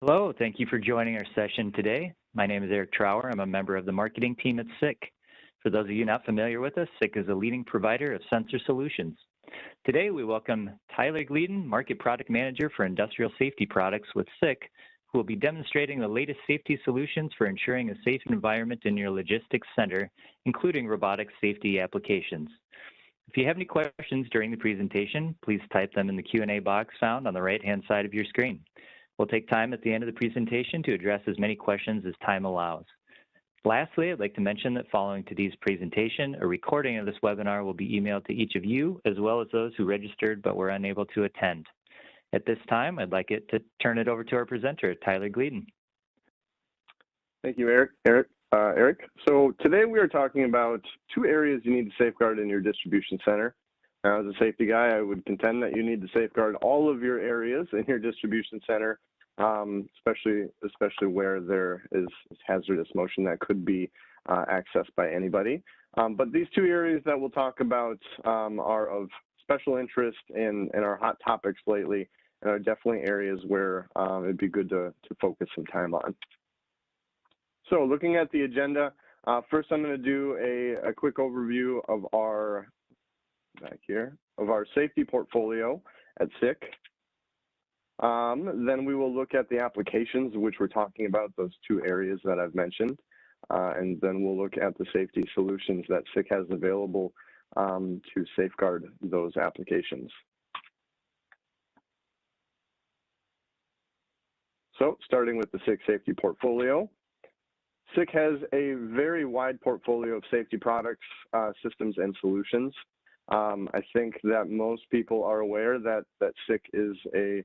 Hello, thank you for joining our session today. My name is Eric Trower. I'm a member of the marketing team at SICK. For those of you not familiar with us, SICK is a leading provider of sensor solutions. Today, we welcome Tyler Gleeden, Market Product Manager for Industrial Safety Products with SICK, who will be demonstrating the latest safety solutions for ensuring a safe environment in your logistics center, including robotic safety applications. If you have any questions during the presentation, please type them in the Q&A box found on the right-hand side of your screen. We'll take time at the end of the presentation to address as many questions as time allows. Lastly, I'd like to mention that following today's presentation, a recording of this webinar will be emailed to each of you, as well as those who registered but were unable to attend. At this time, I'd like to turn it over to our presenter, Tyler Gleeden. Thank you, Eric. So today we are talking about two areas you need to safeguard in your distribution center. Now, as a safety guy, I would contend that you need to safeguard all of your areas in your distribution center, especially where there is hazardous motion that could be accessed by anybody. But these two areas that we'll talk about are of special interest in our hot topics lately, and are definitely areas where it'd be good to focus some time on. So looking at the agenda, first I'm going to do a quick overview of our safety portfolio at SICK. Then we will look at the applications which we're talking about, those two areas that I've mentioned, and then we'll look at the safety solutions that SICK has available to safeguard those applications. So starting with the SICK safety portfolio. SICK has a very wide portfolio of safety products, systems, and solutions. I think that most people are aware that SICK is a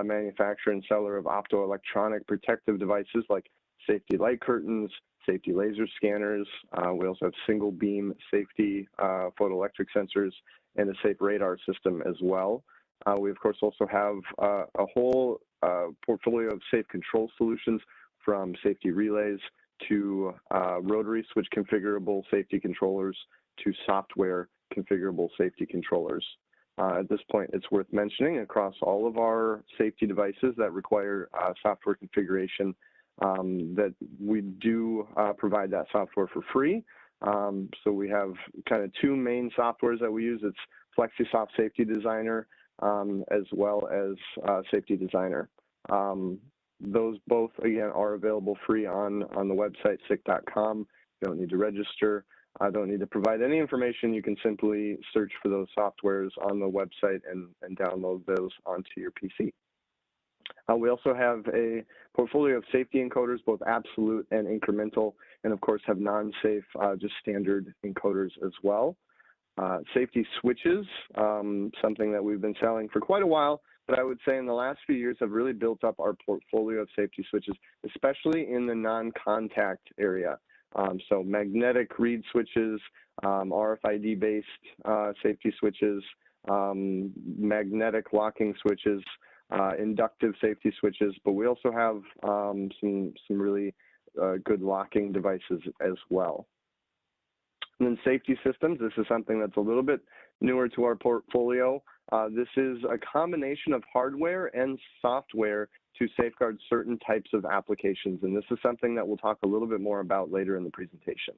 manufacturer and seller of optoelectronic protective devices like safety light curtains, safety laser scanners. We also have single beam safety photoelectric sensors and a safe radar system as well. We of course also have a whole portfolio of safe control solutions, from safety relays to rotary switch configurable safety controllers to software configurable safety controllers. At this point, it's worth mentioning across all of our safety devices that require software configuration that we do provide that software for free. So we have kind of two main softwares that we use. It's FlexiSoft Safety Designer as well as Safety Designer. Those both, again, are available free on the website, sick.com. You don't need to register. I don't need to provide any information. You can simply search for those softwares on the website and download those onto your PC. We also have a portfolio of safety encoders, both absolute and incremental, and of course have non-safe, just standard encoders as well. Safety switches, something that we've been selling for quite a while, but I would say in the last few years have really built up our portfolio of safety switches, especially in the non-contact area. So magnetic read switches, RFID-based safety switches, magnetic locking switches, inductive safety switches, but we also have some really good locking devices as well. And then safety systems, this is something that's a little bit newer to our portfolio. This is a combination of hardware and software to safeguard certain types of applications, and this is something that we'll talk a little bit more about later in the presentation.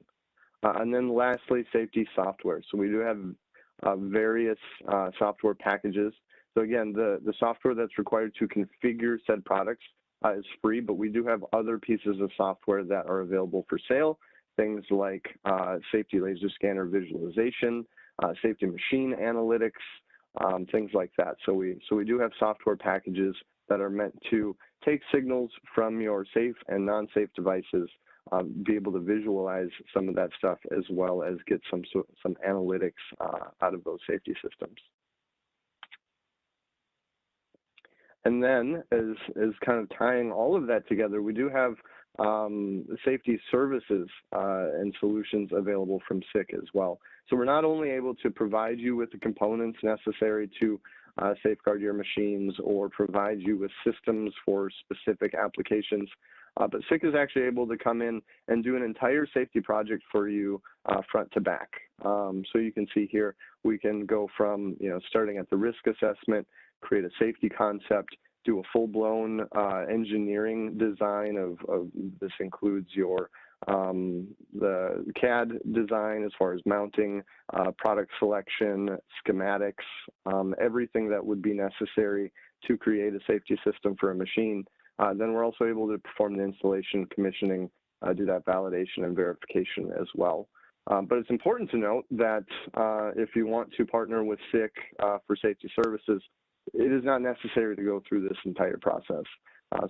And then lastly, safety software. So we do have various software packages. So again, the software that's required to configure said products is free, but we do have other pieces of software that are available for sale, things like safety laser scanner visualization, safety machine analytics, things like that. So we do have software packages that are meant to take signals from your safe and non-safe devices, be able to visualize some of that stuff, as well as get some analytics out of those safety systems. And then, as kind of tying all of that together, we do have safety services and solutions available from SICK as well. So we're not only able to provide you with the components necessary to safeguard your machines or provide you with systems for specific applications, but SICK is actually able to come in and do an entire safety project for you front to back. So you can see here, we can go from starting at the risk assessment, create a safety concept, do a full-blown engineering design of this includes your the CAD design as far as mounting, product selection, schematics, everything that would be necessary to create a safety system for a machine. Then we're also able to perform the installation, commissioning, do that validation and verification as well. But it's important to note that if you want to partner with SICK for safety services, it is not necessary to go through this entire process.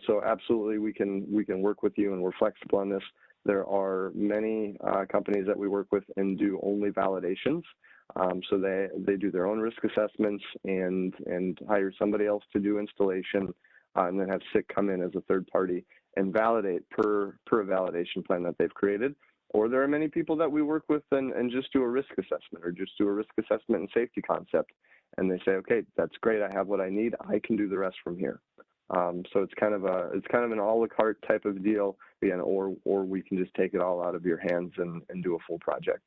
So absolutely, we can work with you, and we're flexible on this. There are many companies that we work with and do only validations. So they do their own risk assessments and hire somebody else to do installation, and then have SICK come in as a third party and validate per a validation plan that they've created. Or there are many people that we work with and just do a risk assessment or just do a risk assessment and safety concept. And they say, okay, that's great. I have what I need. I can do the rest from here. So it's kind of an a la carte type of deal, again, or we can just take it all out of your hands and do a full project.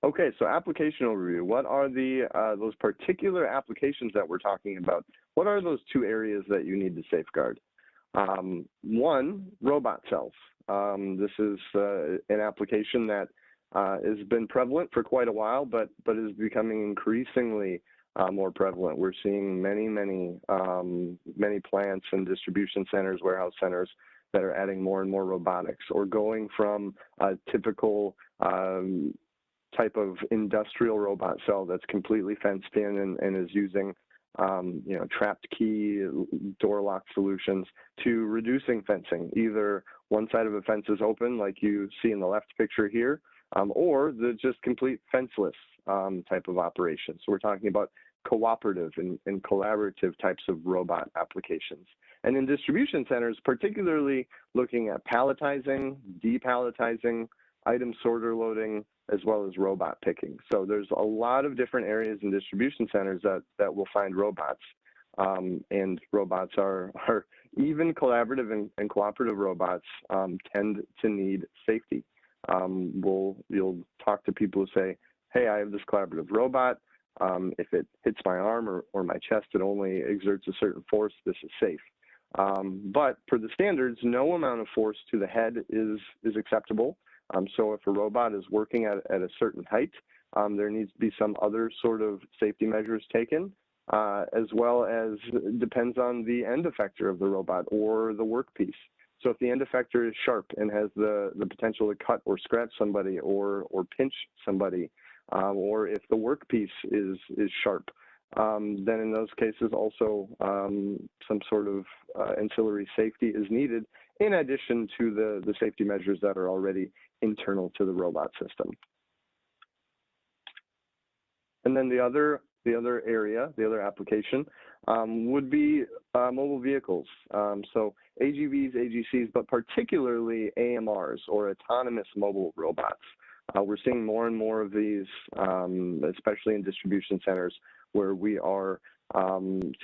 Okay, so application overview. What are the those particular applications that we're talking about? What are those two areas that you need to safeguard? One, robot cells. This is an application that has been prevalent for quite a while, but is becoming increasingly more prevalent. We're seeing many plants and distribution centers, warehouse centers that are adding more and more robotics, or going from a typical type of industrial robot cell that's completely fenced in and is using trapped key door lock solutions, to reducing fencing. Either one side of a fence is open, like you see in the left picture here, or the just complete fenceless type of operation. So we're talking about cooperative and collaborative types of robot applications. And in distribution centers, particularly looking at palletizing, depalletizing, item sorter loading, as well as robot picking. So there's a lot of different areas in distribution centers that will find robots. And robots are even collaborative and cooperative robots tend to need safety. You'll talk to people who say, hey, I have this collaborative robot. If it hits my arm or my chest, it only exerts a certain force. This is safe. But per the standards, no amount of force to the head is acceptable. So if a robot is working at a certain height, there needs to be some other sort of safety measures taken, as well as depends on the end effector of the robot or the workpiece. So if the end effector is sharp and has the potential to cut or scratch somebody or pinch somebody, or if the workpiece is sharp, then in those cases also some sort of ancillary safety is needed, in addition to the safety measures that are already internal to the robot system. And then the other area, the other application would be mobile vehicles. So AGVs, AGCs, but particularly AMRs, or autonomous mobile robots. We're seeing more and more of these, especially in distribution centers, where we are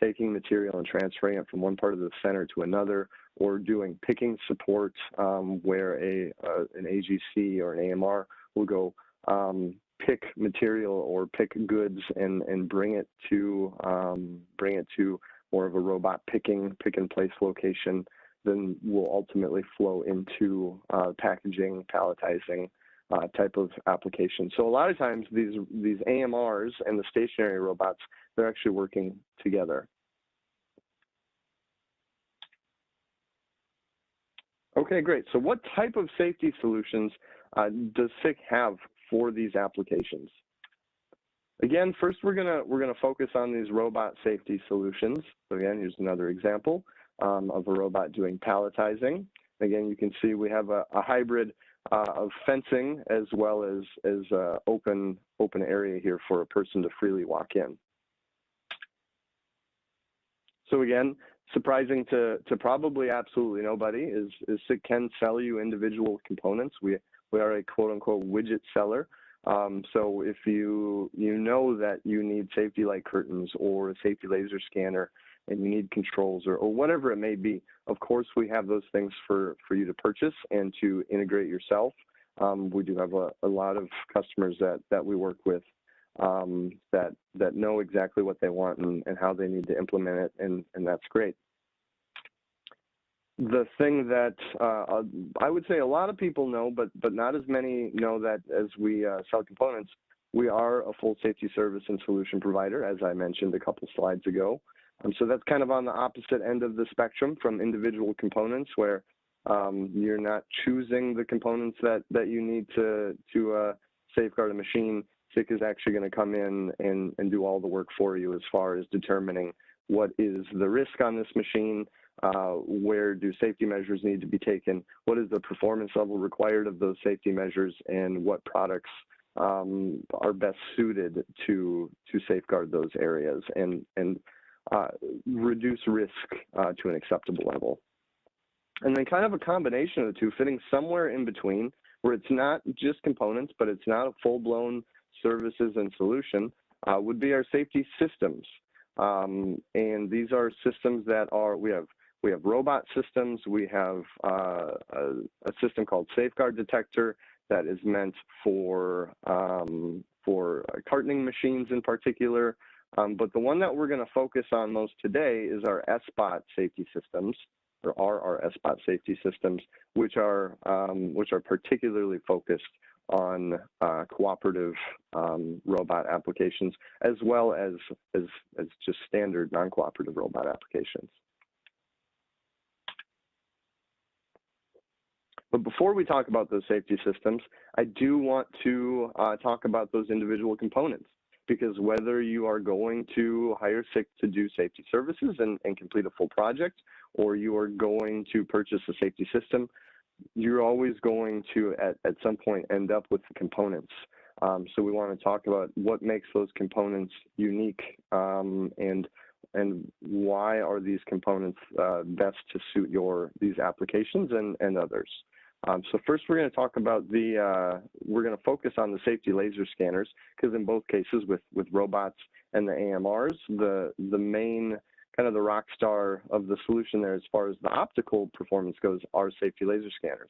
taking material and transferring it from one part of the center to another, or doing picking support, where an AGC or an AMR will go pick material or pick goods and bring it to more of a robot pick and place location. Then will ultimately flow into packaging, palletizing type of application. So a lot of times these AMRs and the stationary robots, they're actually working together. Okay, great. So what type of safety solutions does SICK have for these applications? Again, first we're gonna focus on these robot safety solutions. So again, here's another example of a robot doing palletizing. Again, you can see we have a hybrid of fencing as well as open area here for a person to freely walk in. So again, surprising to probably absolutely nobody is SICK can sell you individual components. We are a quote unquote widget seller. So if you know that you need safety light curtains or a safety laser scanner and you need controls or whatever it may be, of course we have those things for you to purchase and to integrate yourself. We do have a lot of customers that we work with that know exactly what they want and how they need to implement it, and that's great. The thing that I would say a lot of people know, but not as many know that as we sell components, we are a full safety service and solution provider, as I mentioned a couple slides ago. So that's kind of on the opposite end of the spectrum from individual components, where you're not choosing the components that you need to safeguard a machine. SICK is actually going to come in and do all the work for you as far as determining what is the risk on this machine, where do safety measures need to be taken, what is the performance level required of those safety measures, and what products are best suited to safeguard those areas and reduce risk to an acceptable level. And then kind of a combination of the two, fitting somewhere in between, where it's not just components, but it's not a full-blown services and solution, would be our safety systems. And these are systems that are, we have robot systems, we have a system called Safeguard Detector that is meant for cartoning machines in particular. But the one that we're going to focus on most today is our Sbot safety systems, or our Sbot safety systems, which are particularly focused on cooperative robot applications, as well as just standard non-cooperative robot applications. But before we talk about those safety systems, I do want to talk about those individual components, because whether you are going to hire SICK to do safety services and complete a full project, or you are going to purchase a safety system, you're always going to, at some point, end up with the components. So we want to talk about what makes those components unique, and why are these components best to suit these applications and others. So first, we're going to talk about we're going to focus on the safety laser scanners, because in both cases with robots and the AMRs, the main kind of the rock star of the solution there as far as the optical performance goes are safety laser scanners.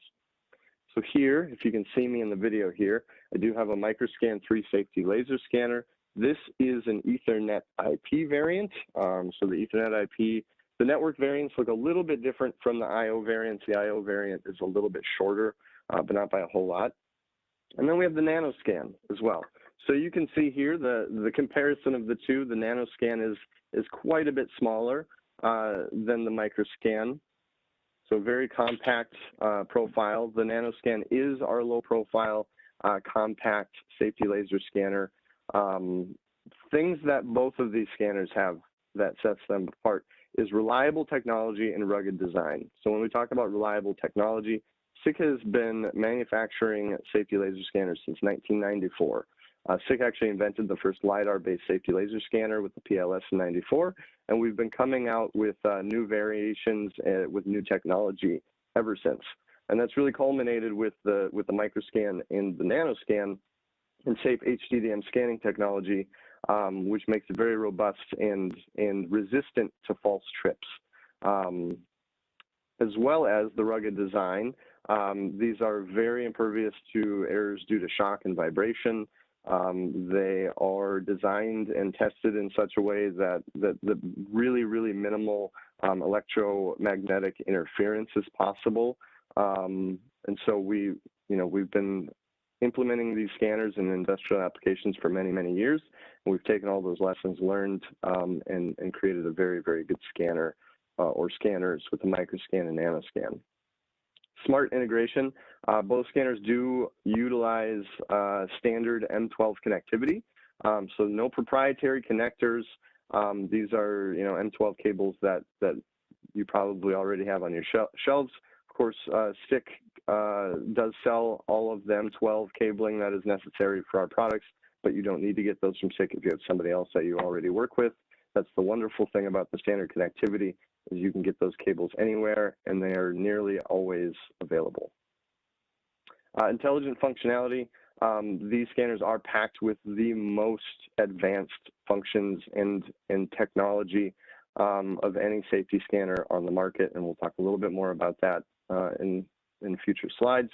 So here, if you can see me in the video here, I do have a Microscan 3 safety laser scanner. This is an Ethernet IP variant. So the Ethernet IP, the network variants look a little bit different from the IO variants. The IO variant is a little bit shorter, but not by a whole lot. And then we have the NanoScan as well. So you can see here the comparison of the two. The NanoScan is quite a bit smaller than the Microscan. So very compact profile. The NanoScan is our low profile, compact safety laser scanner. Things that both of these scanners have that sets them apart is reliable technology and rugged design. So when we talk about reliable technology, SICK has been manufacturing safety laser scanners since 1994. SICK actually invented the first LiDAR-based safety laser scanner with the PLS in '94, and we've been coming out with new variations with new technology ever since. And that's really culminated with the Microscan and the NanoScan and safe HDDM scanning technology, which makes it very robust and resistant to false trips, as well as the rugged design. These are very impervious to errors due to shock and vibration. They are designed and tested in such a way that the really, really minimal electromagnetic interference is possible. And so we've been implementing these scanners in industrial applications for many, many years. And we've taken all those lessons learned and created a very, very good scanner or scanners with the Microscan and NanoScan. Smart integration. Both scanners do utilize standard M12 connectivity, so no proprietary connectors. These are M12 cables that you probably already have on your shelves. Of course, SICK does sell all of the M12 cabling that is necessary for our products, but you don't need to get those from SICK if you have somebody else that you already work with. That's the wonderful thing about the standard connectivity, is you can get those cables anywhere and they are nearly always available. Intelligent functionality. These scanners are packed with the most advanced functions and technology of any safety scanner on the market, and we'll talk a little bit more about that in future slides.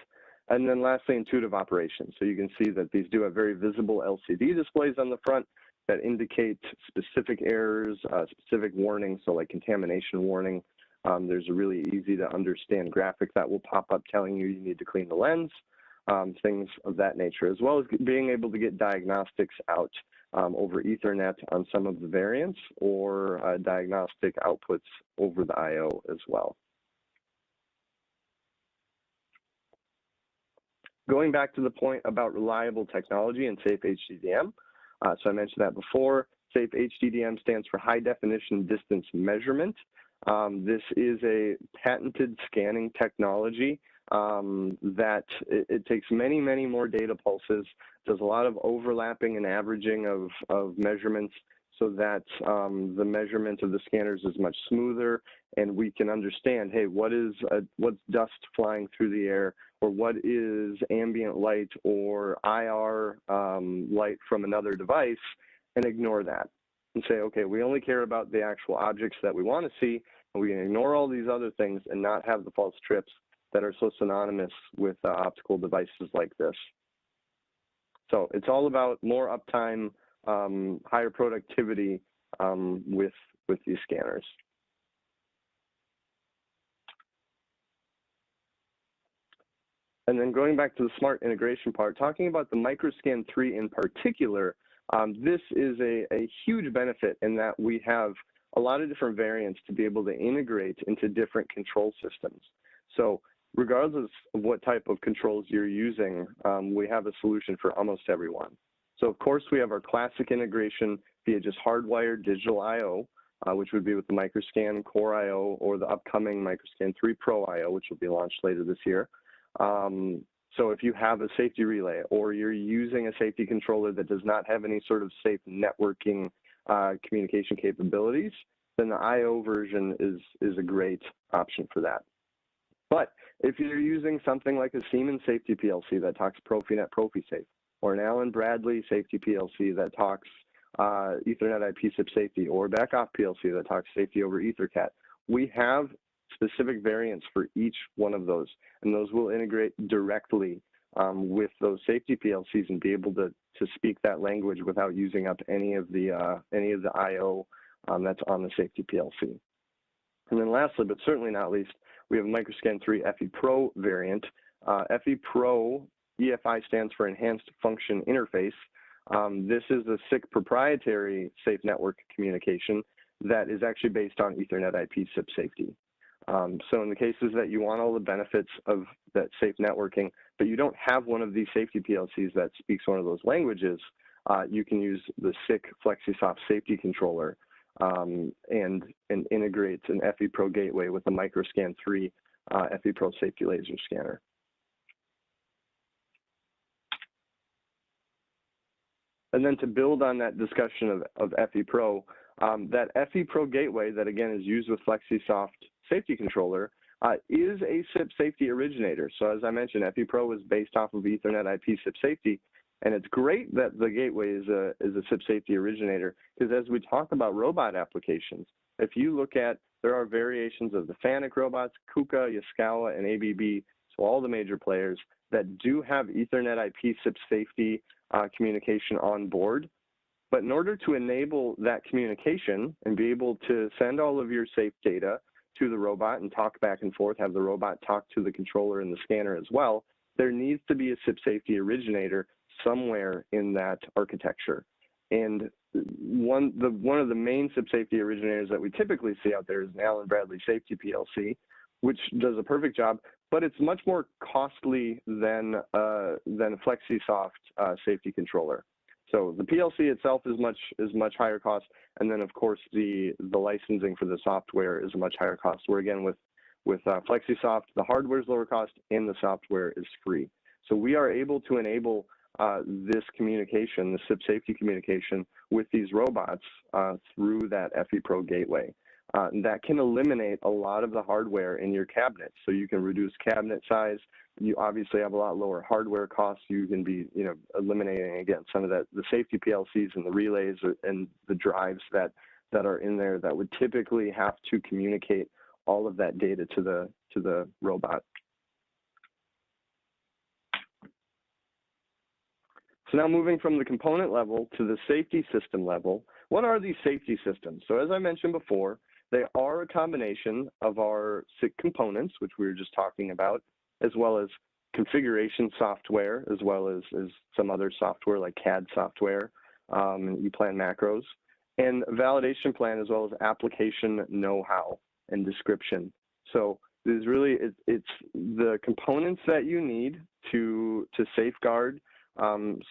And then lastly, intuitive operation. So you can see that these do have very visible LCD displays on the front that indicate specific errors, specific warnings, so like contamination warning. There's a really easy to understand graphic that will pop up telling you need to clean the lens, things of that nature, as well as being able to get diagnostics out over Ethernet on some of the variants, or diagnostic outputs over the I/O as well. Going back to the point about reliable technology and safe HDDM, so I mentioned that before. Safe HDDM stands for high definition distance measurement. This is a patented scanning technology that it takes many, many more data pulses, does a lot of overlapping and averaging of measurements, so that the measurement of the scanners is much smoother, and we can understand, hey, what's dust flying through the air, or what is ambient light or IR light from another device, and ignore that and say, okay, we only care about the actual objects that we want to see, and we can ignore all these other things and not have the false trips that are so synonymous with optical devices like this. So it's all about more uptime, higher productivity with these scanners. And then going back to the smart integration part, talking about the Microscan 3 in particular, this is a huge benefit in that we have a lot of different variants to be able to integrate into different control systems. So regardless of what type of controls you're using, we have a solution for almost everyone. So of course we have our classic integration via just hardwired digital I/O, which would be with the Microscan Core I/O or the upcoming Microscan 3 Pro I/O, which will be launched later this year. So if you have a safety relay, or you're using a safety controller that does not have any sort of safe networking communication capabilities, then the I/O version is a great option for that. But if you're using something like a Siemens safety PLC that talks Profinet ProfiSafe, or an Allen Bradley safety PLC that talks Ethernet IP SIP safety, or Backoff PLC that talks safety over EtherCAT, we have specific variants for each one of those, and those will integrate directly with those safety PLCs and be able to speak that language without using up any of the I/O that's on the safety PLC. And then lastly, but certainly not least, we have Microscan 3 FE Pro variant. FE Pro, EFI stands for Enhanced Function Interface. This is a SICK proprietary safe network communication that is actually based on Ethernet IP SIP safety. So in the cases that you want all the benefits of that safe networking, but you don't have one of these safety PLCs that speaks one of those languages, you can use the SICK FlexiSoft safety controller and integrate an FE Pro gateway with a Microscan 3 FE Pro safety laser scanner. And then to build on that discussion of FE Pro, that FE Pro gateway that again is used with FlexiSoft safety controller is a SIP safety originator. So as I mentioned, FE Pro is based off of Ethernet IP SIP safety, and it's great that the gateway is a SIP safety originator, because as we talk about robot applications, if you look at, there are variations of the FANUC robots, KUKA, Yaskawa, and ABB, so all the major players that do have Ethernet IP SIP safety communication on board. But in order to enable that communication and be able to send all of your safe data to the robot and talk back and forth, have the robot talk to the controller and the scanner as well, there needs to be a SIP safety originator somewhere in that architecture. And one of the main SIP safety originators that we typically see out there is an Allen Bradley safety PLC, which does a perfect job, but it's much more costly than a FlexiSoft safety controller. So the PLC itself is much higher cost, and then of course the licensing for the software is a much higher cost. Where again with FlexiSoft, the hardware is lower cost and the software is free. So we are able to enable this communication, the SIP safety communication with these robots through that FE Pro gateway. That can eliminate a lot of the hardware in your cabinet. So you can reduce cabinet size. You obviously have a lot lower hardware costs. You can be, eliminating again some of the safety PLCs and the relays and the drives that are in there that would typically have to communicate all of that data to the robot. So now moving from the component level to the safety system level, what are these safety systems? So as I mentioned before, they are a combination of our SICK components, which we were just talking about, as well as configuration software, as well as some other software like CAD software, ePlan macros, and validation plan, as well as application know-how and description. So there's really, it's the components that you need to safeguard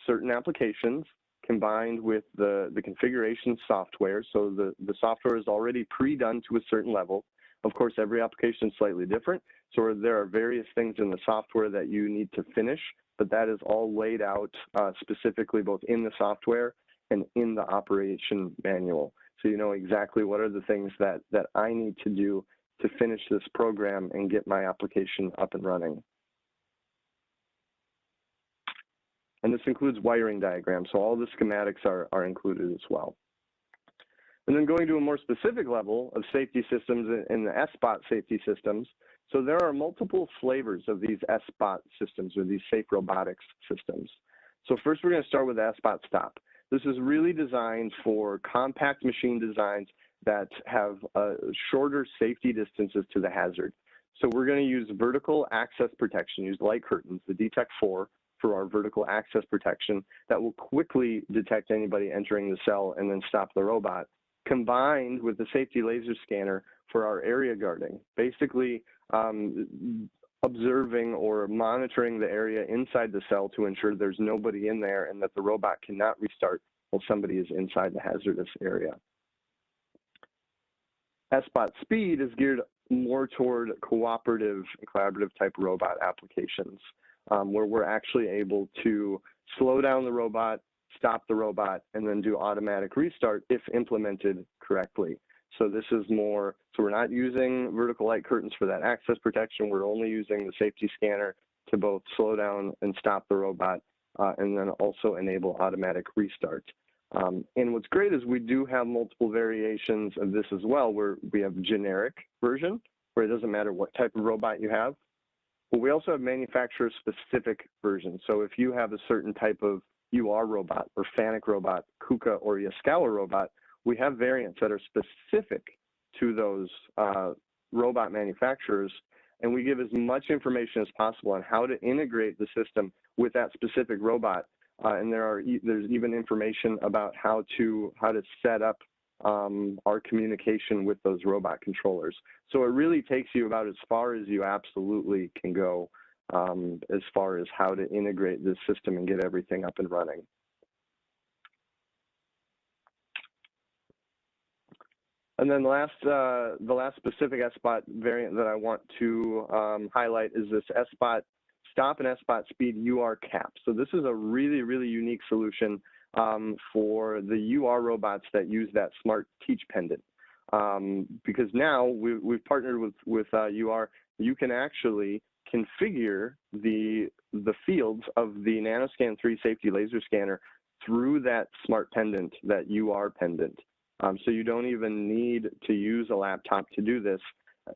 certain applications, combined with the configuration software. So the software is already pre-done to a certain level. Of course, every application is slightly different. So there are various things in the software that you need to finish, but that is all laid out specifically both in the software and in the operation manual. So you know exactly what are the things that I need to do to finish this program and get my application up and running. And this includes wiring diagrams, so all the schematics are included as well. And then going to a more specific level of safety systems in the Sbot safety systems, so there are multiple flavors of these Sbot systems, or these safe robotics systems. So first we're going to start with the Sbot Stop. This is really designed for compact machine designs that have shorter safety distances to the hazard. So we're going to use vertical access protection, use light curtains, the DTEC 4, for our vertical access protection that will quickly detect anybody entering the cell and then stop the robot, combined with the safety laser scanner for our area guarding, basically observing or monitoring the area inside the cell to ensure there's nobody in there and that the robot cannot restart while somebody is inside the hazardous area. Sbot Speed is geared more toward cooperative and collaborative type robot applications, where we're actually able to slow down the robot, stop the robot, and then do automatic restart if implemented correctly. So this is more, so we're not using vertical light curtains for that access protection. We're only using the safety scanner to both slow down and stop the robot, and then also enable automatic restart. And what's great is we do have multiple variations of this as well, where we have generic version, where it doesn't matter what type of robot you have. But we also have manufacturer-specific versions. So if you have a certain type of UR robot or FANUC robot, KUKA or Yaskawa robot, we have variants that are specific to those robot manufacturers, and we give as much information as possible on how to integrate the system with that specific robot. And there's even information about how to set up our communication with those robot controllers. So it really takes you about as far as you absolutely can go as far as how to integrate this system and get everything up and running. And then the last specific Sbot variant that I want to highlight is this Sbot Stop and Sbot Speed UR Cap. So this is a really, really unique solution for the UR robots that use that smart teach pendant. Because now we've partnered with UR, you can actually configure the fields of the NanoScan 3 safety laser scanner through that smart pendant, that UR pendant. So you don't even need to use a laptop to do this.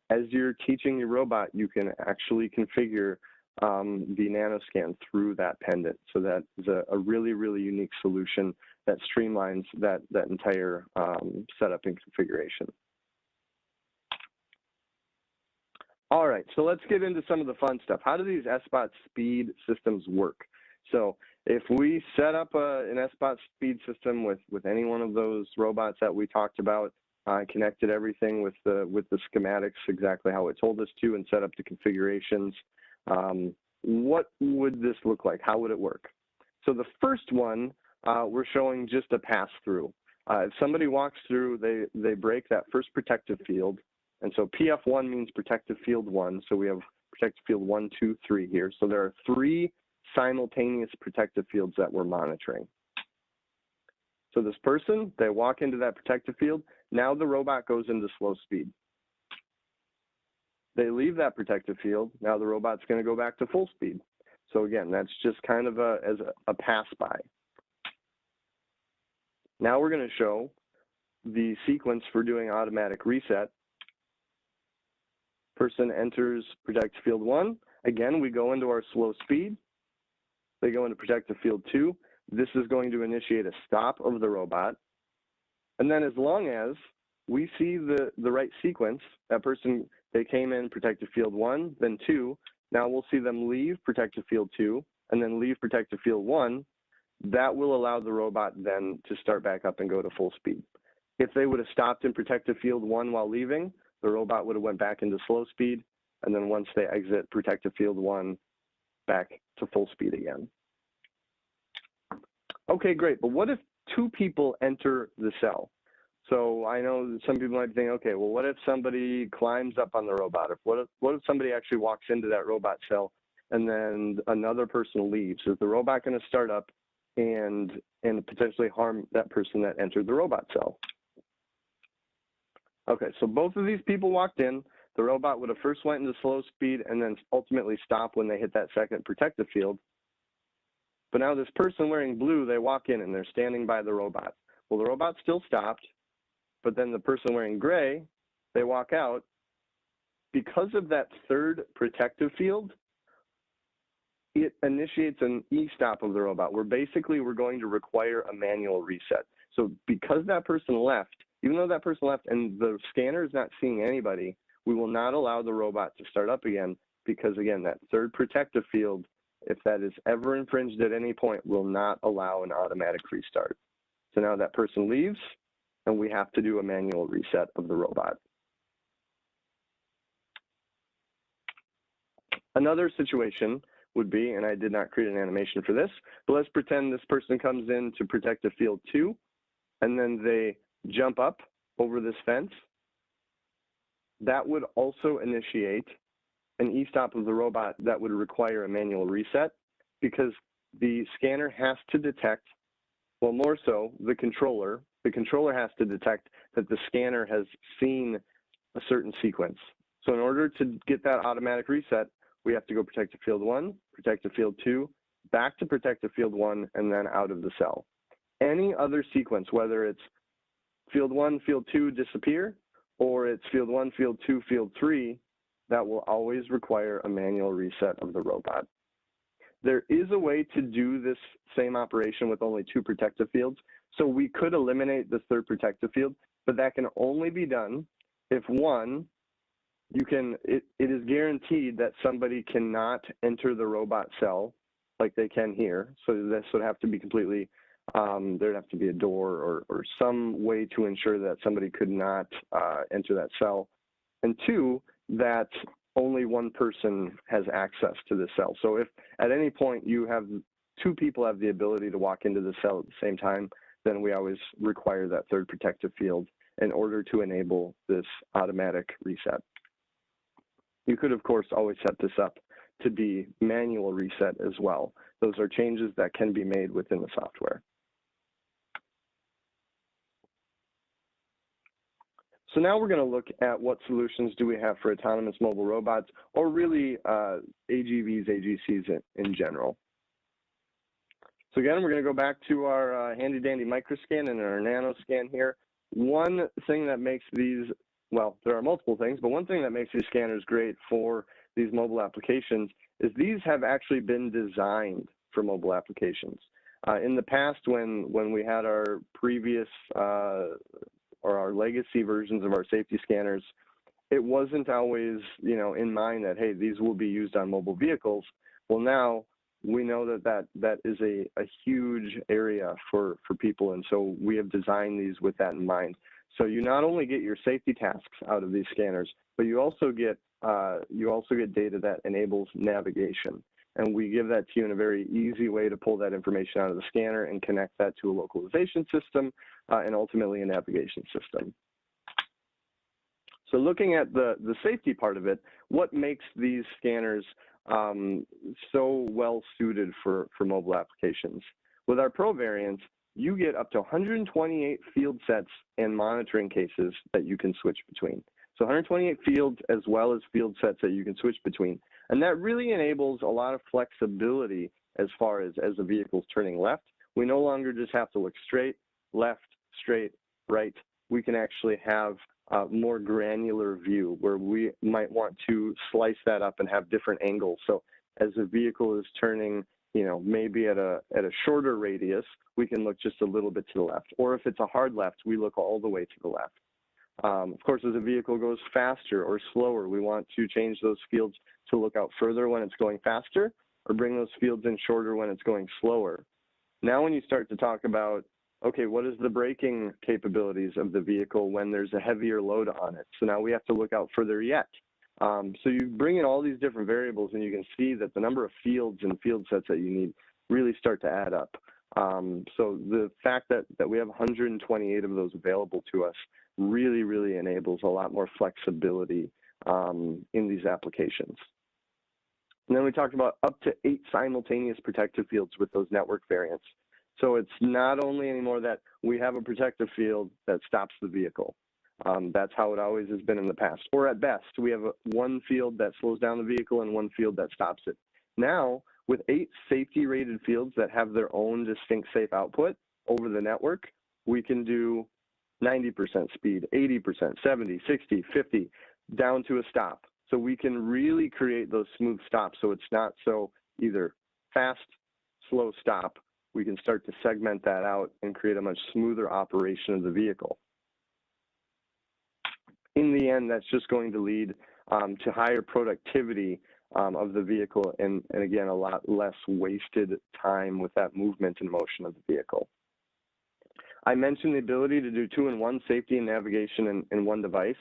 As you're teaching your robot, you can actually configure the NanoScan through that pendant. So that is a really, really unique solution that streamlines that entire setup and configuration. All right, so let's get into some of the fun stuff. How do these Sbot Speed systems work? So if we set up an Sbot Speed system with any one of those robots that we talked about, connected everything with the schematics exactly how it told us to, and set up the configurations, what would this look like? How would it work? So the first one, we're showing just a pass-through. If somebody walks through, they break that first protective field. And so PF1 means protective field 1. So we have protective field 1, 2, 3 here. So there are 3 simultaneous protective fields that we're monitoring. So this person, they walk into that protective field. Now the robot goes into slow speed. They leave that protective field. Now the robot's going to go back to full speed. So again, that's just kind of as a pass-by. Now we're going to show the sequence for doing automatic reset. Person enters protective field 1. Again, we go into our slow speed. They go into protective field 2. this is going to initiate a stop of the robot. And then as long as we see the right sequence, that person, they came in protective field 1, then 2, now we'll see them leave protective field 2, and then leave protective field 1, that will allow the robot then to start back up and go to full speed. If they would have stopped in protective field 1 while leaving, the robot would have went back into slow speed, and then once they exit protective field 1, back to full speed again. Okay, great, but what if 2 people enter the cell? So I know some people might think, okay, well, what if somebody climbs up on the robot? What if somebody actually walks into that robot cell and then another person leaves? Is the robot going to start up and potentially harm that person that entered the robot cell? Okay, so both of these people walked in. The robot would have first went into slow speed and then ultimately stopped when they hit that second protective field. But now this person wearing blue, they walk in and they're standing by the robot. Well, the robot still stopped, but then the person wearing gray, they walk out. Because of that third protective field, it initiates an e-stop of the robot, where basically we're going to require a manual reset. So because that person left, even though that person left and the scanner is not seeing anybody, we will not allow the robot to start up again, because again, that third protective field, if that is ever infringed at any point, will not allow an automatic restart. So now that person leaves, and we have to do a manual reset of the robot. Another situation would be, and I did not create an animation for this, but let's pretend this person comes into protective field 2, and then they jump up over this fence. That would also initiate an e-stop of the robot that would require a manual reset, because the scanner has to detect, well, more so, the controller has to detect that the scanner has seen a certain sequence. So in order to get that automatic reset, we have to go protective field 1, protective field 2, back to protective field 1, and then out of the cell. Any other sequence, whether it's field 1, field 2 disappear, or it's field 1, field 2, field 3, that will always require a manual reset of the robot. There is a way to do this same operation with only 2 protective fields. So we could eliminate the third protective field, but that can only be done if, one, it is guaranteed that somebody cannot enter the robot cell like they can here. So this would have to be completely, there'd have to be a door or some way to ensure that somebody could not enter that cell. And 2, that only one person has access to the cell. So if at any point you have 2 people have the ability to walk into the cell at the same time, then we always require that third protective field in order to enable this automatic reset. You could, of course, always set this up to be manual reset as well. Those are changes that can be made within the software. So now we're going to look at what solutions do we have for autonomous mobile robots, or really AGVs, AGCs in general. So again, we're going to go back to our handy dandy microscan and our nanoscan here. One thing that makes these, well, there are multiple things, but one thing that makes these scanners great for these mobile applications is these have actually been designed for mobile applications. In the past, when we had our previous or our legacy versions of our safety scanners, it wasn't always, in mind that, hey, these will be used on mobile vehicles. Well, now we know that is a huge area for people, and so we have designed these with that in mind. So you not only get your safety tasks out of these scanners, but you also get data that enables navigation. And we give that to you in a very easy way to pull that information out of the scanner and connect that to a localization system and ultimately a navigation system. So looking at the safety part of it, what makes these scanners so well suited for mobile applications? With our Pro variants, you get up to 128 field sets and monitoring cases that you can switch between. So 128 fields as well as field sets that you can switch between. And that really enables a lot of flexibility as far as the vehicle's turning left. We no longer just have to look straight, left, straight, right. We can actually have a more granular view where we might want to slice that up and have different angles. So as the vehicle is turning, maybe at a shorter radius, we can look just a little bit to the left. Or if it's a hard left, we look all the way to the left. Of course, as a vehicle goes faster or slower, we want to change those fields to look out further when it's going faster, or bring those fields in shorter when it's going slower. Now when you start to talk about, okay, what is the braking capabilities of the vehicle when there's a heavier load on it? So now we have to look out further yet. So you bring in all these different variables, and you can see that the number of fields and field sets that you need really start to add up. So the fact that we have 128 of those available to us really enables a lot more flexibility in these applications. And then we talked about up to 8 simultaneous protective fields with those network variants. So it's not only anymore that we have a protective field that stops the vehicle. That's how it always has been in the past. Or at best, we have one field that slows down the vehicle and one field that stops it. Now, with 8 safety-rated fields that have their own distinct safe output over the network, we can do 90% speed, 80%, 70, 60, 50, down to a stop. So we can really create those smooth stops so it's not so either fast, slow stop. We can start to segment that out and create a much smoother operation of the vehicle. In the end, that's just going to lead to higher productivity of the vehicle and again, a lot less wasted time with that movement and motion of the vehicle. I mentioned the ability to do 2-in-1 safety and navigation in one device.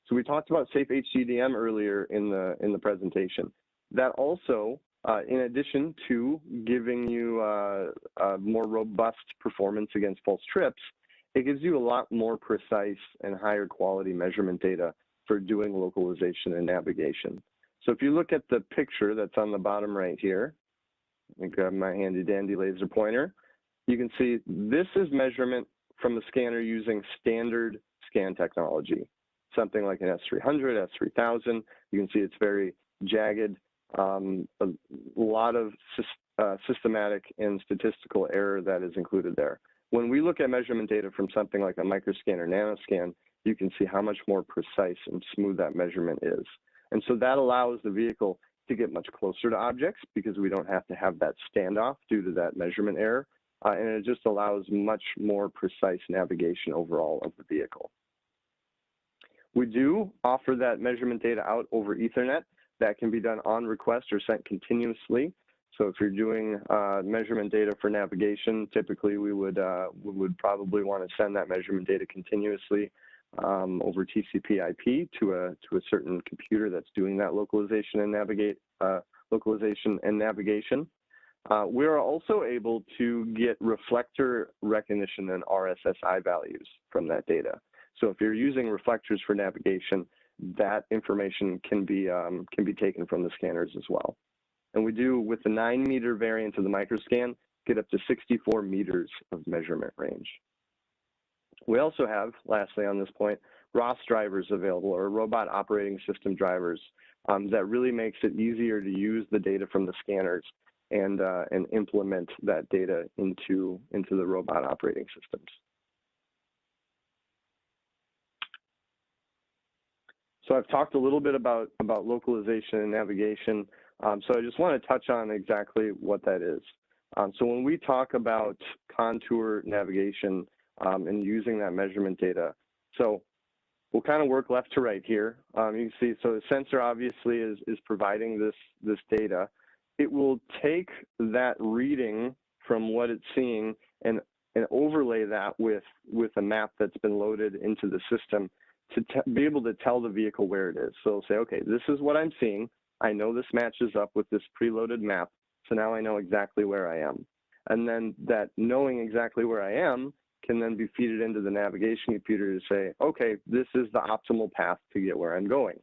So we talked about Safe HDDM earlier in the presentation. That also, in addition to giving you more robust performance against false trips, it gives you a lot more precise and higher quality measurement data for doing localization and navigation. So if you look at the picture that's on the bottom right here, let me grab my handy dandy laser pointer, you can see this is measurement from the scanner using standard scan technology, something like an S300, S3000. You can see it's very jagged, a lot of systematic and statistical error that is included there. When we look at measurement data from something like a microscan or nanoscan, you can see how much more precise and smooth that measurement is. And so that allows the vehicle to get much closer to objects because we don't have to have that standoff due to that measurement error. And it just allows much more precise navigation overall of the vehicle. We do offer that measurement data out over Ethernet. That can be done on request or sent continuously. So if you're doing measurement data for navigation, typically we would probably want to send that measurement data continuously over TCP/IP to a certain computer that's doing that localization and navigation. We are also able to get reflector recognition and RSSI values from that data. So if you're using reflectors for navigation, that information can be taken from the scanners as well. And we do, with the 9-meter variant of the microscan, get up to 64 meters of measurement range. We also have, lastly on this point, ROS drivers available, or robot operating system drivers, that really makes it easier to use the data from the scanners and implement that data into the robot operating systems. So I've talked a little bit about localization and navigation. So I just want to touch on exactly what that is. So when we talk about contour navigation and using that measurement data, so we'll kind of work left to right here. You can see, so the sensor obviously is providing this data. It will take that reading from what it's seeing and overlay that with a map that's been loaded into the system to be able to tell the vehicle where it is. So it'll say, okay, this is what I'm seeing. I know this matches up with this preloaded map, so now I know exactly where I am. And then that knowing exactly where I am can then be fed into the navigation computer to say, okay, this is the optimal path to get where I'm going.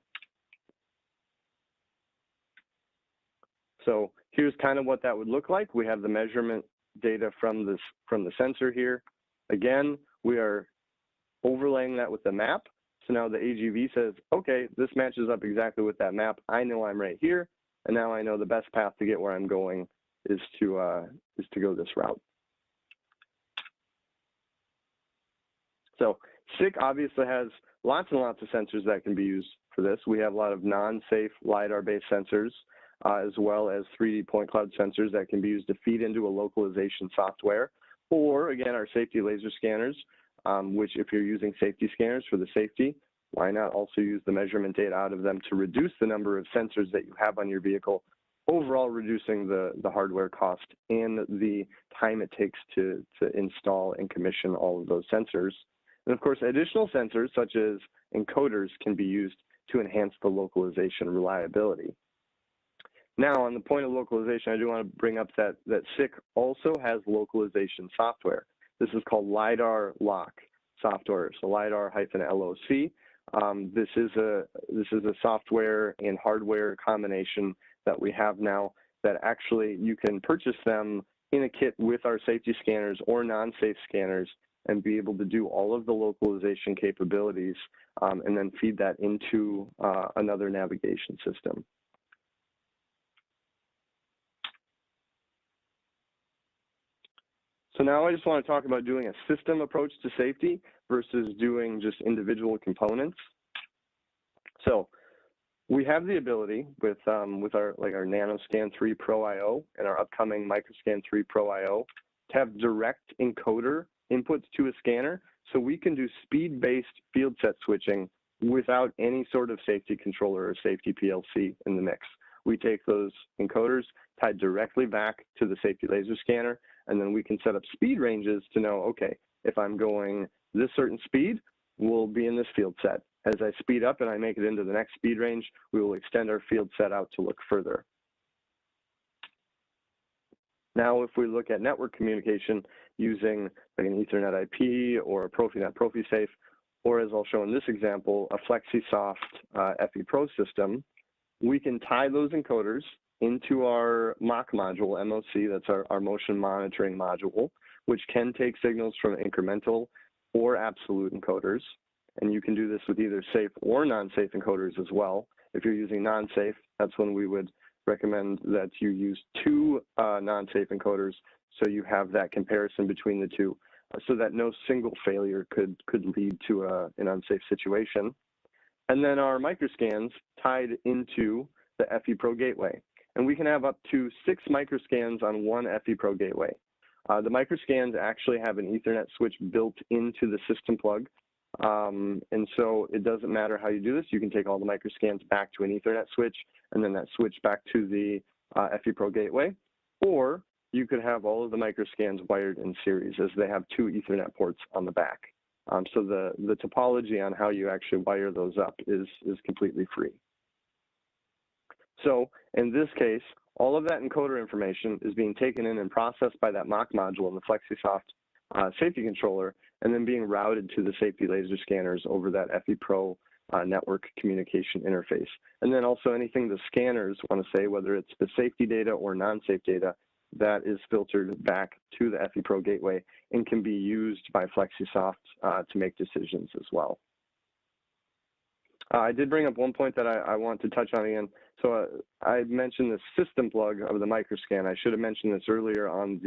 So here's kind of what that would look like. We have the measurement data from the sensor here. Again, we are overlaying that with the map. So now the AGV says, okay, this matches up exactly with that map. I know I'm right here, and now I know the best path to get where I'm going is to go this route. So SICK obviously has lots and lots of sensors that can be used for this. We have a lot of non-safe LiDAR-based sensors. as well as 3D point cloud sensors that can be used to feed into a localization software, or again, our safety laser scanners, which if you're using safety scanners for the safety, why not also use the measurement data out of them to reduce the number of sensors that you have on your vehicle, overall reducing the hardware cost and the time it takes to install and commission all of those sensors. And of course, additional sensors such as encoders can be used to enhance the localization reliability. Now, on the point of localization, I do want to bring up that SICK also has localization software. This is called LiDAR lock software, so LiDAR-LOC. This is a software and hardware combination that we have now that actually you can purchase them in a kit with our safety scanners or non-safe scanners and be able to do all of the localization capabilities and then feed that into another navigation system. So now I just want to talk about doing a system approach to safety versus doing just individual components. So we have the ability with our NanoScan 3 Pro IO and our upcoming MicroScan 3 Pro IO to have direct encoder inputs to a scanner, so we can do speed-based field set switching without any sort of safety controller or safety PLC in the mix. We take those encoders tied directly back to the safety laser scanner, and then we can set up speed ranges to know, okay, if I'm going this certain speed, we'll be in this field set. As I speed up and I make it into the next speed range, we will extend our field set out to look further. Now, if we look at network communication using like an Ethernet IP or a Profinet ProfiSafe, or as I'll show in this example, a FlexiSoft FE Pro system, we can tie those encoders into our MOC module, MOC, that's our motion monitoring module, which can take signals from incremental or absolute encoders. And you can do this with either safe or non-safe encoders as well. If you're using non-safe, that's when we would recommend that you use two non-safe encoders so you have that comparison between the two so that no single failure could lead to an unsafe situation. And then our microscans tied into the FE Pro gateway. And we can have up to 6 microscans on one FE Pro gateway. The microscans actually have an Ethernet switch built into the system plug. And so it doesn't matter how you do this. You can take all the microscans back to an Ethernet switch and then that switch back to the FE Pro gateway. Or you could have all of the microscans wired in series as they have 2 Ethernet ports on the back. So the topology on how you actually wire those up is completely free. So in this case, all of that encoder information is being taken in and processed by that MOC module in the FlexiSoft safety controller, and then being routed to the safety laser scanners over that FE Pro network communication interface. And then also anything the scanners want to say, whether it's the safety data or non-safe data, that is filtered back to the FE Pro gateway and can be used by FlexiSoft to make decisions as well. I did bring up one point that I want to touch on again. So I mentioned the system plug of the microscan. I should have mentioned this earlier on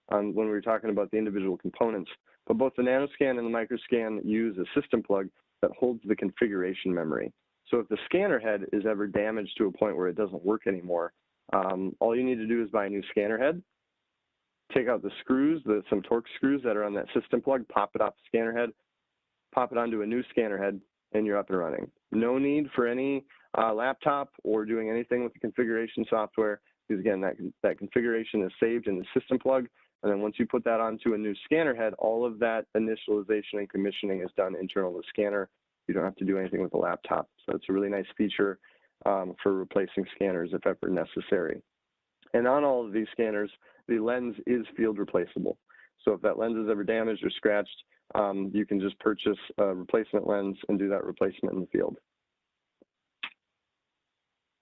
when we were talking about the individual components. But both the NanoScan and the microscan use a system plug that holds the configuration memory. So if the scanner head is ever damaged to a point where it doesn't work anymore, all you need to do is buy a new scanner head, take out the screws, some Torx screws that are on that system plug, pop it off the scanner head, pop it onto a new scanner head, and you're up and running. No need for any laptop or doing anything with the configuration software, because again, that configuration is saved in the system plug, and then once you put that onto a new scanner head, all of that initialization and commissioning is done internal to the scanner. You don't have to do anything with the laptop. So it's a really nice feature for replacing scanners if ever necessary. And on all of these scanners, the lens is field replaceable. So if that lens is ever damaged or scratched, you can just purchase a replacement lens and do that replacement in the field.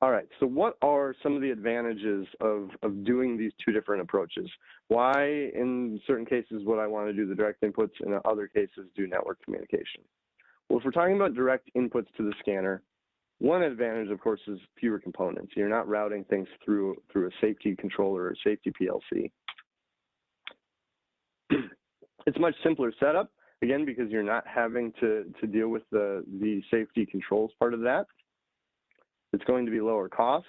All right, so what are some of the advantages of doing these two different approaches? Why, in certain cases, would I want to do the direct inputs, and in other cases, do network communication? Well, if we're talking about direct inputs to the scanner, one advantage, of course, is fewer components. You're not routing things through a safety controller or safety PLC. It's much simpler setup, again, because you're not having to deal with the safety controls part of that. It's going to be lower cost.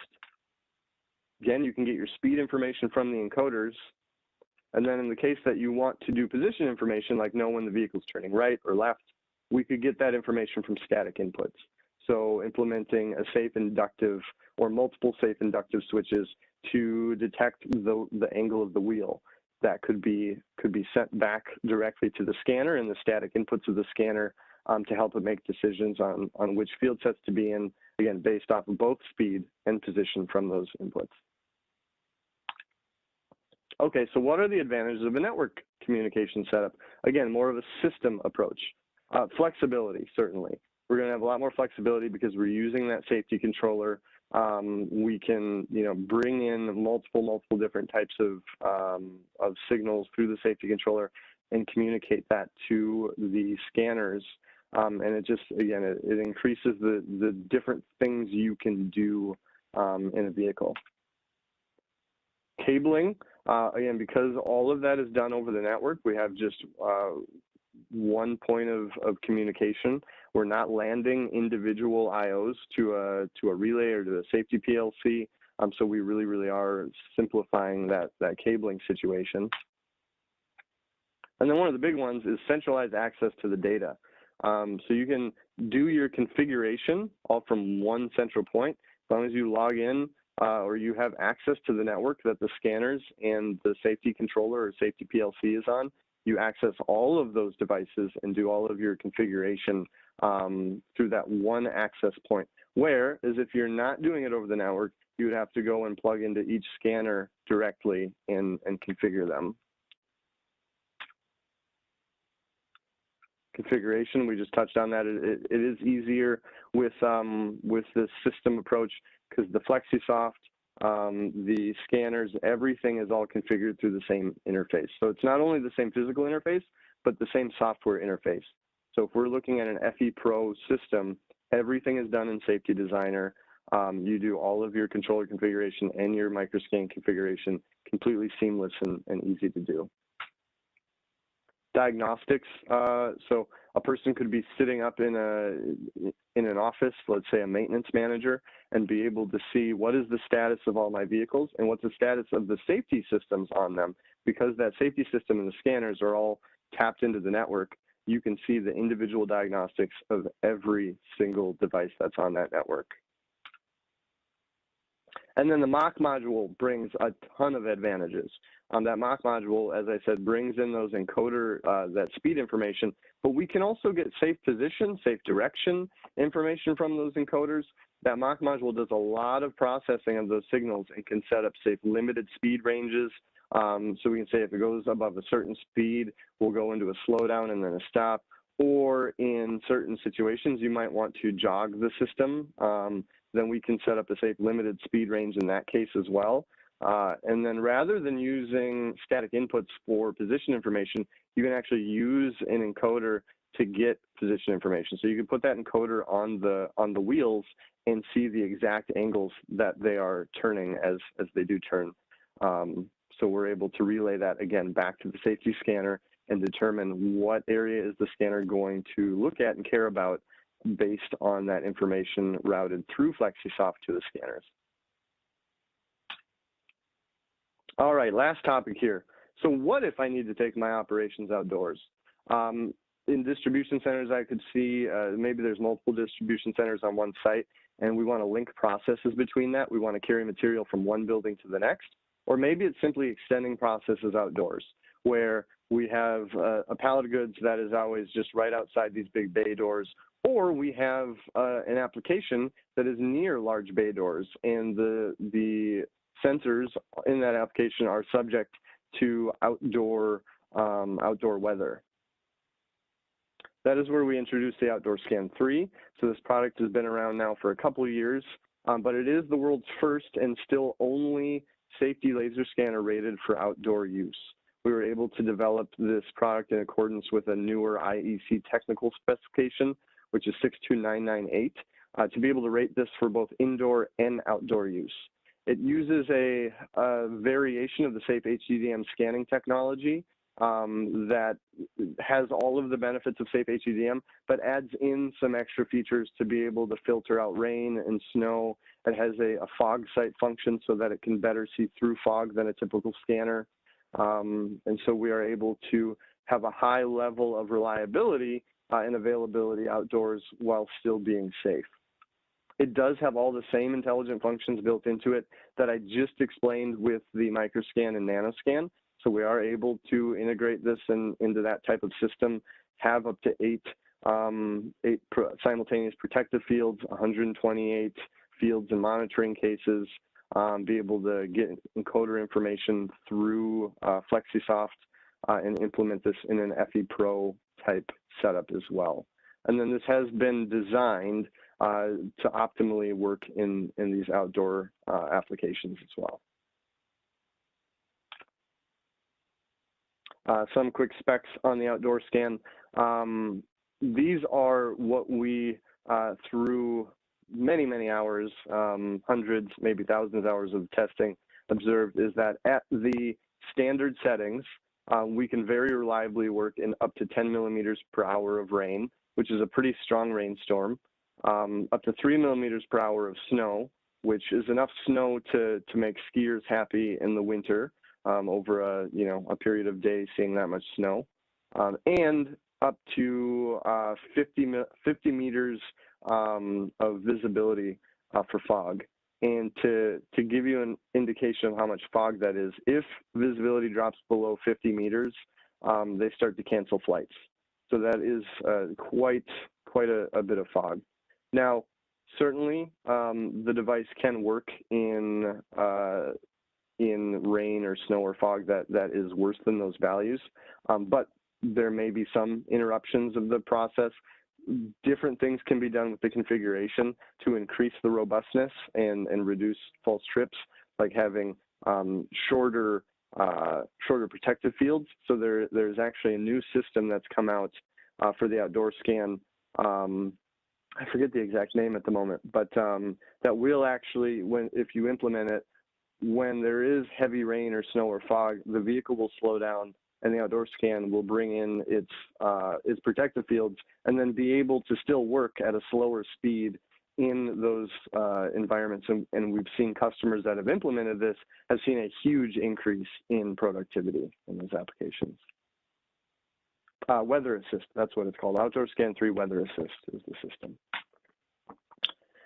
Again, you can get your speed information from the encoders. And then in the case that you want to do position information, like know when the vehicle's turning right or left, we could get that information from static inputs. So implementing a safe inductive or multiple safe inductive switches to detect the angle of the wheel. That could be sent back directly to the scanner and the static inputs of the scanner to help it make decisions on which field sets to be in, again, based off of both speed and position from those inputs. Okay, so what are the advantages of a network communication setup? Again, more of a system approach. Flexibility, certainly. We're going to have a lot more flexibility because we're using that safety controller. We can, bring in multiple different types of signals through the safety controller and communicate that to the scanners. And it just, again, it increases the different things you can do in a vehicle. Cabling, again, because all of that is done over the network, we have just one point of communication. We're not landing individual IOs to a relay or to a safety PLC. So we really are simplifying that cabling situation. And then one of the big ones is centralized access to the data. So you can do your configuration all from one central point, as long as you log in or you have access to the network that the scanners and the safety controller or safety PLC is on. You access all of those devices and do all of your configuration through that one access point. Whereas if you're not doing it over the network, you would have to go and plug into each scanner directly and configure them. Configuration, we just touched on that. It is easier with this system approach because the FlexiSoft, the scanners, everything is all configured through the same interface. So it's not only the same physical interface, but the same software interface. So if we're looking at an FE Pro system, everything is done in Safety Designer. You do all of your controller configuration and your microscan configuration completely seamless and easy to do. Diagnostics, so a person could be sitting up in an office, let's say a maintenance manager, and be able to see what is the status of all my vehicles and what's the status of the safety systems on them. Because that safety system and the scanners are all tapped into the network, you can see the individual diagnostics of every single device that's on that network. And then the MOC module brings a ton of advantages. That MOC module, as I said, brings in those encoder, that speed information, but we can also get safe position, safe direction information from those encoders. That MOC module does a lot of processing of those signals and can set up safe limited speed ranges. So we can say if it goes above a certain speed, we'll go into a slowdown and then a stop. Or in certain situations, you might want to jog the system. Then we can set up a safe limited speed range in that case as well. And then rather than using static inputs for position information, you can actually use an encoder to get position information. So you can put that encoder on the wheels and see the exact angles that they are turning as they do turn. So we're able to relay that again back to the safety scanner and determine what area is the scanner going to look at and care about based on that information routed through FlexiSoft to the scanners. All right, last topic here. So what if I need to take my operations outdoors? In distribution centers, I could see maybe there's multiple distribution centers on one site, and we want to link processes between that. We want to carry material from one building to the next, or maybe it's simply extending processes outdoors, where we have a pallet of goods that is always just right outside these big bay doors, or we have an application that is near large bay doors, and the sensors in that application are subject to outdoor weather. That is where we introduced the Outdoor Scan 3. So this product has been around now for a couple of years, but it is the world's first and still only safety laser scanner rated for outdoor use. We were able to develop this product in accordance with a newer IEC technical specification, which is 62998, to be able to rate this for both indoor and outdoor use. It uses a variation of the safe HDDM scanning technology that has all of the benefits of safe HEDM, but adds in some extra features to be able to filter out rain and snow. It has a fog sight function so that it can better see through fog than a typical scanner. And so we are able to have a high level of reliability and availability outdoors while still being safe. It does have all the same intelligent functions built into it that I just explained with the microscan and nanoscan. So we are able to integrate this into that type of system, have up to eight simultaneous protective fields, 128 fields and monitoring cases, be able to get encoder information through FlexiSoft and implement this in an FE Pro type setup as well. And then this has been designed to optimally work in these outdoor applications as well. Some quick specs on the outdoor scan. These are what we, through many hours, hundreds, maybe thousands of hours of testing, observed is that at the standard settings, we can very reliably work in up to 10 millimeters per hour of rain, which is a pretty strong rainstorm, up to 3 millimeters per hour of snow, which is enough snow to make skiers happy in the winter, over a period of days seeing that much snow, and up to 50 meters of visibility for fog. And to give you an indication of how much fog that is, if visibility drops below 50 meters, they start to cancel flights. So that is quite a bit of fog. Now, certainly the device can work in rain or snow or fog that is worse than those values, but there may be some interruptions of the process. Different things can be done with the configuration to increase the robustness and reduce false trips, like having shorter protective fields. So there's actually a new system that's come out for the outdoor scan. I forget the exact name at the moment, but that will actually, if you implement it, when there is heavy rain or snow or fog, the vehicle will slow down and the outdoor scan will bring in its protective fields and then be able to still work at a slower speed in those environments. And we've seen customers that have implemented this have seen a huge increase in productivity in those applications. Weather Assist, that's what it's called. Outdoor Scan 3 Weather Assist is the system.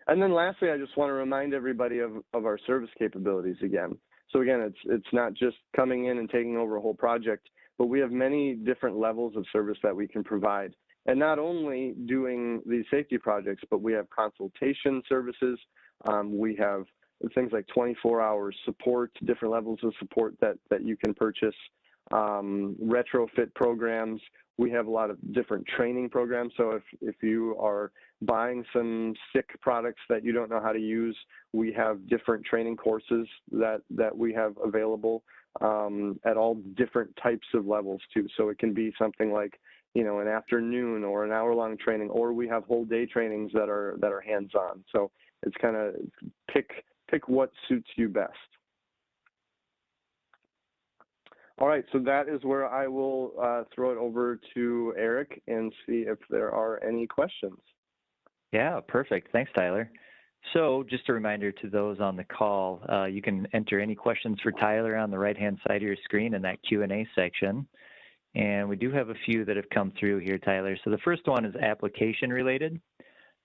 And then lastly, I just want to remind everybody of our service capabilities again. So again, it's not just coming in and taking over a whole project, but we have many different levels of service that we can provide. And not only doing these safety projects, but we have consultation services. We have things like 24-hour support, different levels of support that you can purchase, retrofit programs. We have a lot of different training programs. So if you are buying some sick products that you don't know how to use, we have different training courses that we have available at all different types of levels too. So it can be something like, an afternoon or an hour-long training, or we have whole day trainings that are hands-on. So it's kind of pick what suits you best. All right, so that is where I will throw it over to Eric and see if there are any questions. Yeah, perfect. Thanks, Tyler. So just a reminder to those on the call, you can enter any questions for Tyler on the right-hand side of your screen in that Q&A section. And we do have a few that have come through here, Tyler. So the first one is application related.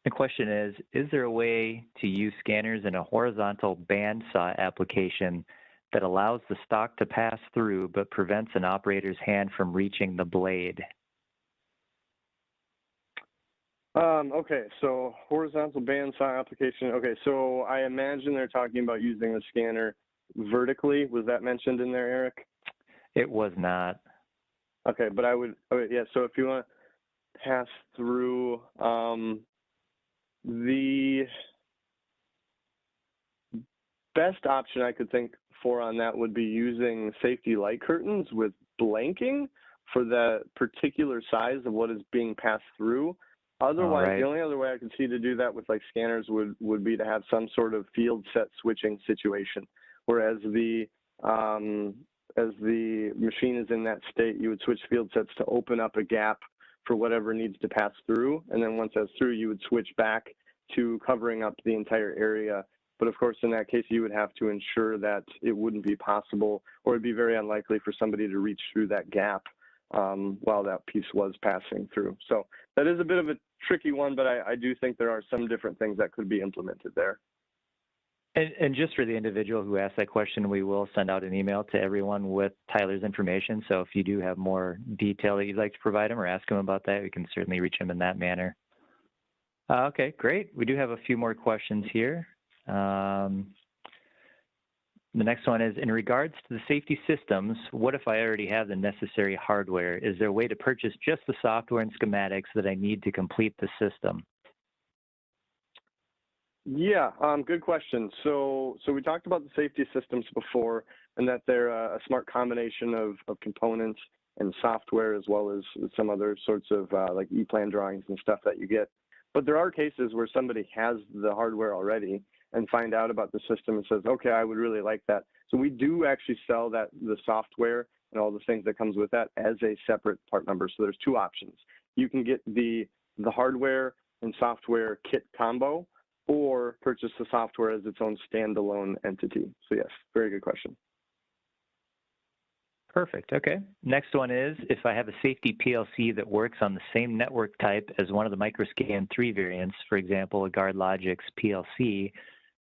The question is there a way to use scanners in a horizontal bandsaw application that allows the stock to pass through but prevents an operator's hand from reaching the blade? Okay, so horizontal bandsaw application. Okay, so I imagine they're talking about using the scanner vertically. Was that mentioned in there, Eric? It was not. Okay, but yeah, so if you want to pass through, the best option I could think for on that would be using safety light curtains with blanking for the particular size of what is being passed through. Otherwise, The only other way I could see to do that with like scanners would be to have some sort of field set switching situation, whereas the the machine is in that state, you would switch field sets to open up a gap for whatever needs to pass through. And then once that's through, you would switch back to covering up the entire area. But of course, in that case, you would have to ensure that it wouldn't be possible, or it'd be very unlikely for somebody to reach through that gap while that piece was passing through. So that is a bit of a tricky one, but I do think there are some different things that could be implemented there. And just for the individual who asked that question, we will send out an email to everyone with Tyler's information. So if you do have more detail that you'd like to provide him or ask him about that, we can certainly reach him in that manner. Okay, great. We do have a few more questions here. The next one is, in regards to the safety systems, what if I already have the necessary hardware? Is there a way to purchase just the software and schematics that I need to complete the system? Yeah, good question. So we talked about the safety systems before, and that they're a smart combination of components and software, as well as some other sorts of like E-plan drawings and stuff that you get. But there are cases where somebody has the hardware already and find out about the system and says, okay, I would really like that. So we do actually sell the software and all the things that comes with that as a separate part number. So there's two options. You can get the hardware and software kit combo, or purchase the software as its own standalone entity. So yes, very good question. Perfect, okay. Next one is, if I have a safety PLC that works on the same network type as one of the Microscan 3 variants, for example, a GuardLogix PLC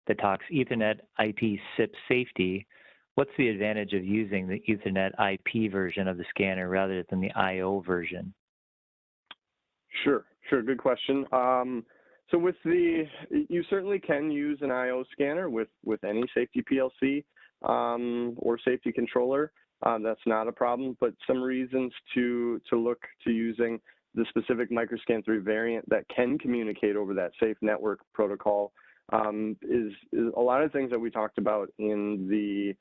that talks Ethernet IP SIP safety, what's the advantage of using the Ethernet IP version of the scanner rather than the IO version? Sure, good question. So with you certainly can use an IO scanner with any safety PLC or safety controller. That's not a problem, but some reasons to look to using the specific Microscan 3 variant that can communicate over that safe network protocol is a lot of things that we talked about in the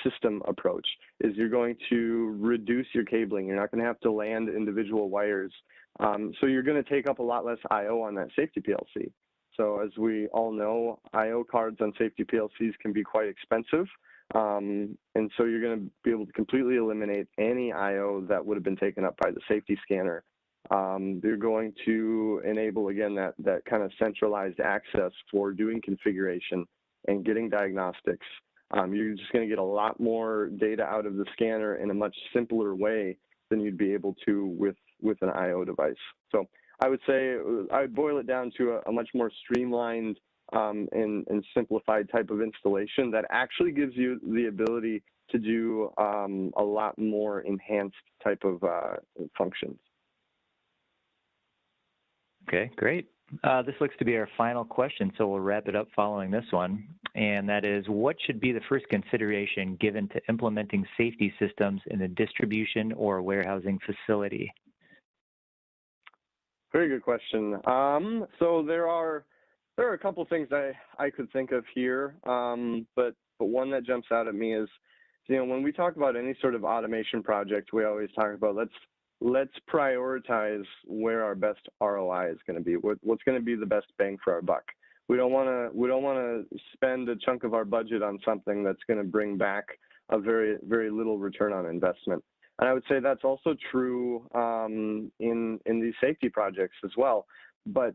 system approach. Is you're going to reduce your cabling. You're not going to have to land individual wires. So you're going to take up a lot less I/O on that safety PLC. So as we all know, I/O cards on safety PLCs can be quite expensive. And so you're going to be able to completely eliminate any I/O that would have been taken up by the safety scanner. You're going to enable, again, that kind of centralized access for doing configuration and getting diagnostics. You're just going to get a lot more data out of the scanner in a much simpler way than you'd be able to with an I/O device. So I would say I would boil it down to a much more streamlined and simplified type of installation that actually gives you the ability to do a lot more enhanced type of functions. Okay, great. This looks to be our final question, so we'll wrap it up following this one. And that is, what should be the first consideration given to implementing safety systems in a distribution or warehousing facility? Very good question. So there are a couple things I could think of here, but one that jumps out at me is, when we talk about any sort of automation project, we always talk about let's prioritize where our best ROI is going to be. What's going to be the best bang for our buck. We don't want to spend a chunk of our budget on something that's going to bring back a very, very little return on investment. And I would say that's also true in these safety projects as well. But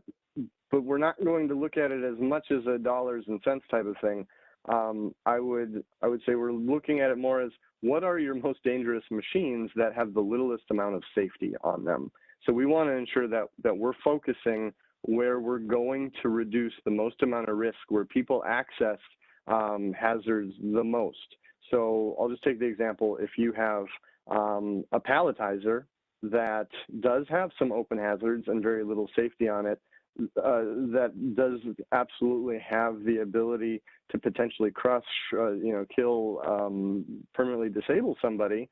we're not going to look at it as much as a dollars and cents type of thing. I would say we're looking at it more as, what are your most dangerous machines that have the littlest amount of safety on them? So we want to ensure that we're focusing where we're going to reduce the most amount of risk, where people access hazards the most. So I'll just take the example, if you have a palletizer that does have some open hazards and very little safety on it, that does absolutely have the ability to potentially crush, kill, permanently disable somebody.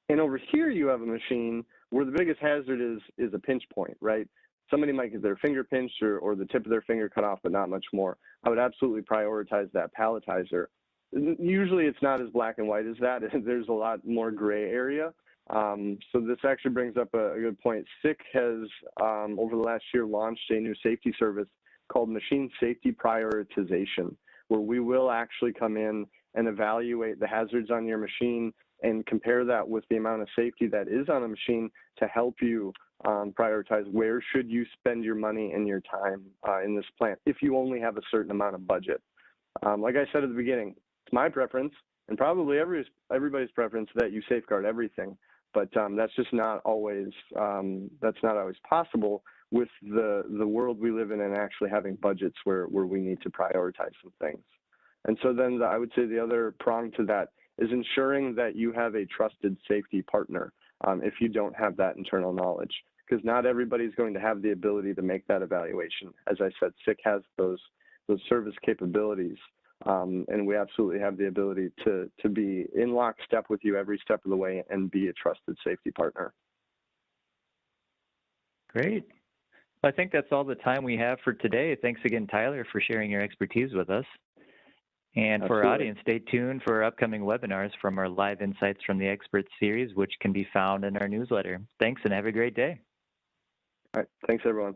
And over here you have a machine where the biggest hazard is a pinch point, right? Somebody might get their finger pinched or the tip of their finger cut off, but not much more. I would absolutely prioritize that palletizer. Usually it's not as black and white as that. There's a lot more gray area. So this actually brings up a good point. SICK has, over the last year, launched a new safety service called Machine Safety Prioritization, where we will actually come in and evaluate the hazards on your machine and compare that with the amount of safety that is on a machine to help you prioritize where should you spend your money and your time in this plant if you only have a certain amount of budget. Like I said at the beginning, it's my preference and probably everybody's preference that you safeguard everything, but that's just not always possible with the world we live in and actually having budgets where we need to prioritize some things. And so then I would say the other prong to that is ensuring that you have a trusted safety partner if you don't have that internal knowledge, because not everybody's going to have the ability to make that evaluation. As I said, SICK has those service capabilities, and we absolutely have the ability to be in lockstep with you every step of the way and be a trusted safety partner. Great. I think that's all the time we have for today. Thanks again, Tyler, for sharing your expertise with us. And for our audience, stay tuned for our upcoming webinars from our Live Insights from the Experts series, which can be found in our newsletter. Thanks and have a great day. All right. Thanks, everyone.